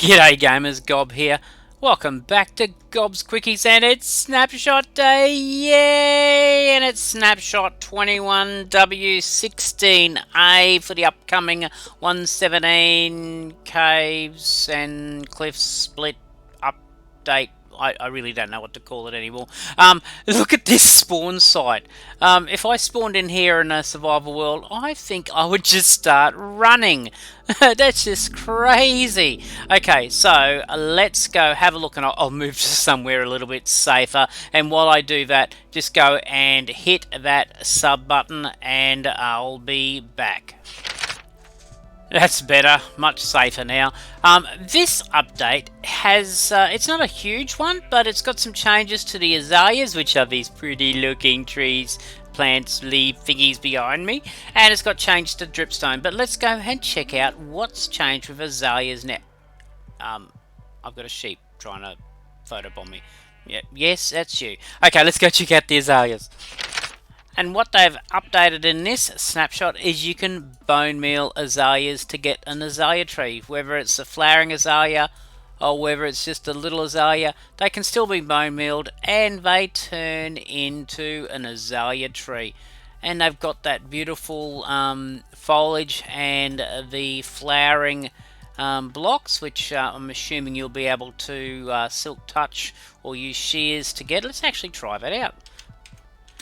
G'day gamers, Gob here. Welcome back to Gob's Quickies, and it's Snapshot Day, yay! And it's Snapshot 21W16A for the upcoming 117 Caves and Cliffs Split update. I really don't know what to call it anymore. Look at this spawn site. If I spawned in here in a survival world, I think I would just start running. That's just crazy. Okay, so let's go have a look, and I'll move to somewhere a little bit safer. And while I do that, just go and hit that sub button, and I'll be back. That's better, much safer now. This update has, it's not a huge one, but it's got some changes to the Azaleas, which are these pretty looking trees, plants, leaf thingies behind me, and it's got changed to Dripstone. But let's go and check out what's changed with Azaleas now. I've got a sheep trying to photobomb me. Yeah, yes, that's you. Okay, let's go check out the Azaleas. And what they've updated in this snapshot is you can bone meal azaleas to get an azalea tree. Whether it's a flowering azalea or whether it's just a little azalea, they can still be bone mealed and they turn into an azalea tree. And they've got that beautiful foliage and the flowering blocks, which I'm assuming you'll be able to silk touch or use shears to get. Let's actually try that out.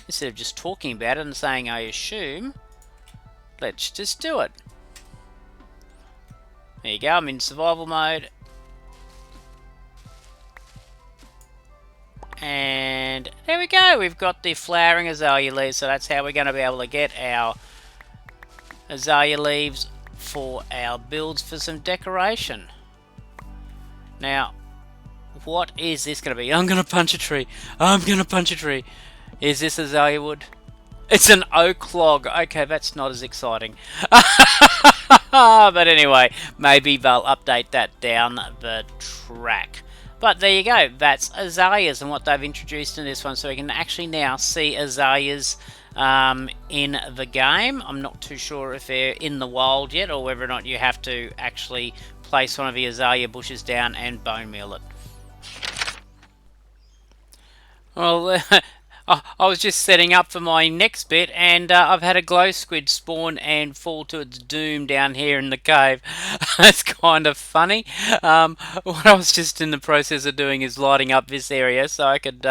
Instead of just talking about it and saying I assume, let's just do it. There you go, I'm in survival mode. And there we go, we've got the flowering azalea leaves, so that's how we're going to be able to get our azalea leaves for our builds for some decoration. Now, what is this going to be? I'm going to punch a tree. I'm going to punch a tree. Is this azalea wood? It's an oak log. Okay, that's not as exciting. But anyway, maybe they'll update that down the track. But there you go. That's azaleas and what they've introduced in this one. So we can actually now see azaleas in the game. I'm not too sure if they're in the wild yet or whether or not you have to actually place one of the azalea bushes down and bone meal it. Well, I was just setting up for my next bit, and I've had a glow squid spawn and fall to its doom down here in the cave. That's kind of funny. What I was just in the process of doing is lighting up this area so I could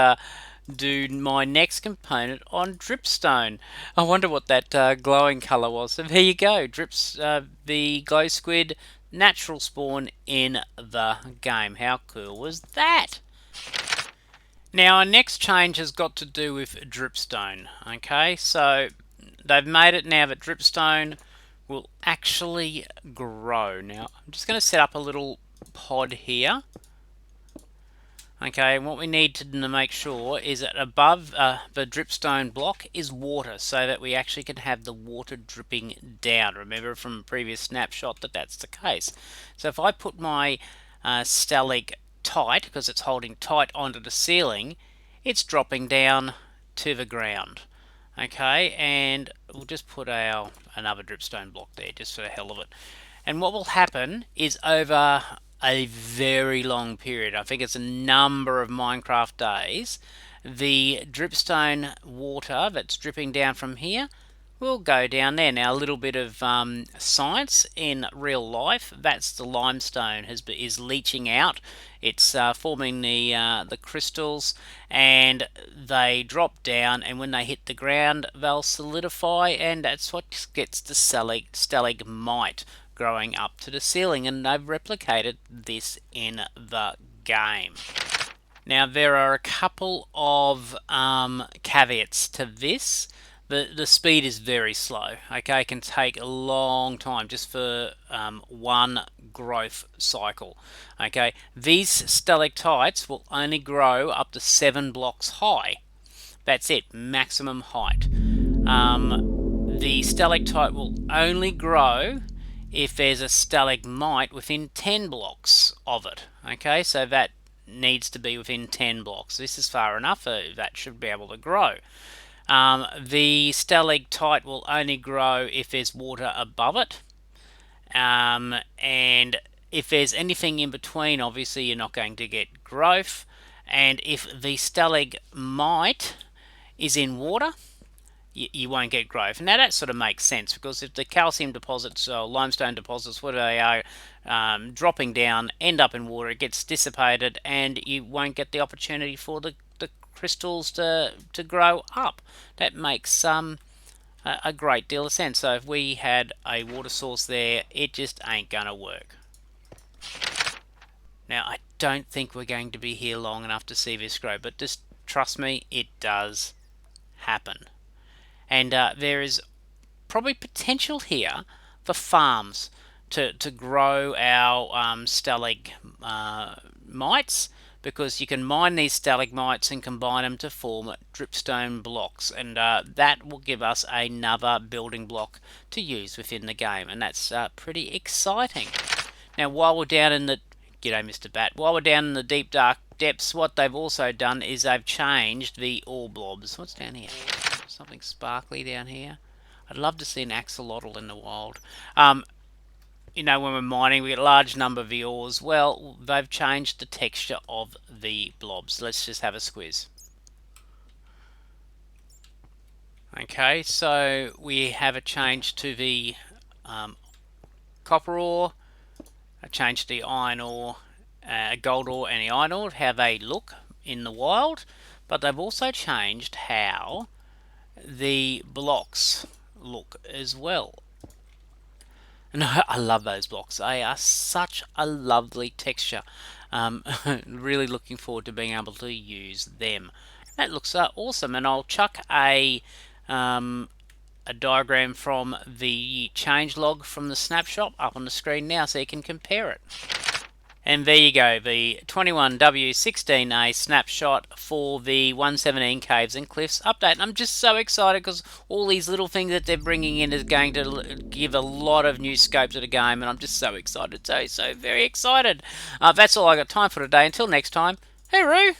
do my next component on Dripstone. I wonder what that glowing colour was. So there you go, the glow squid natural spawn in the game. How cool was that? Now, our next change has got to do with Dripstone. Okay, so they've made it now that Dripstone will actually grow. Now, I'm just going to set up a little pod here. Okay, and what we need to make sure is that above the Dripstone block is water, so that we actually can have the water dripping down. Remember from a previous snapshot that that's the case. So if I put my stalagmite tight, because it's holding tight onto the ceiling, it's dropping down to the ground. Okay, and we'll just put another dripstone block there just for the hell of it. And what will happen is over a very long period, I think it's a number of Minecraft days, the dripstone water that's dripping down from here will go down there. Now, a little bit of science in real life. That's the limestone is leaching out. It's forming the crystals, and they drop down. And when they hit the ground, they'll solidify, and that's what gets the stalagmite growing up to the ceiling. And they've replicated this in the game. Now, there are a couple of caveats to this. The speed is very slow. Okay, it can take a long time just for one growth cycle. Okay, these stalactites will only grow up to 7 blocks high. That's it, maximum height. The stalactite will only grow if there's a stalagmite within 10 blocks of it. Okay, so that needs to be within 10 blocks. This is far enough, that should be able to grow. The stalactite will only grow if there's water above it, and if there's anything in between, obviously you're not going to get growth. And if the stalagmite is in water, you won't get growth. Now that sort of makes sense, because if the calcium deposits or limestone deposits, whatever they are, dropping down, end up in water, it gets dissipated, and you won't get the opportunity for the crystals to grow up. That makes a great deal of sense. So if we had a water source there, it just ain't gonna work. Now I don't think we're going to be here long enough to see this grow, but just trust me, it does happen. And there is probably potential here for farms to grow our stalagmites, because you can mine these stalagmites and combine them to form dripstone blocks, and that will give us another building block to use within the game, and that's pretty exciting. Now, while we're down in the G'day, Mr. Bat. While we're down in the deep dark depths, what they've also done is they've changed the ore blobs. What's down here? Something sparkly down here. I'd love to see an axolotl in the wild. You know, when we're mining, we get a large number of the ores. Well, they've changed the texture of the blobs. Let's just have a squiz. Okay, so we have a change to the copper ore, a change to the iron ore, gold ore, and the iron ore, how they look in the wild. But they've also changed how the blocks look as well. And I love those blocks. They are such a lovely texture. Really looking forward to being able to use them. That looks awesome, and I'll chuck a diagram from the changelog from the snapshot up on the screen now so you can compare it. And there you go, the 21W16A snapshot for the 117 Caves and Cliffs update. And I'm just so excited because all these little things that they're bringing in is going to give a lot of new scope to the game, and I'm just so excited, so very excited. That's all I got time for today. Until next time, hooroo!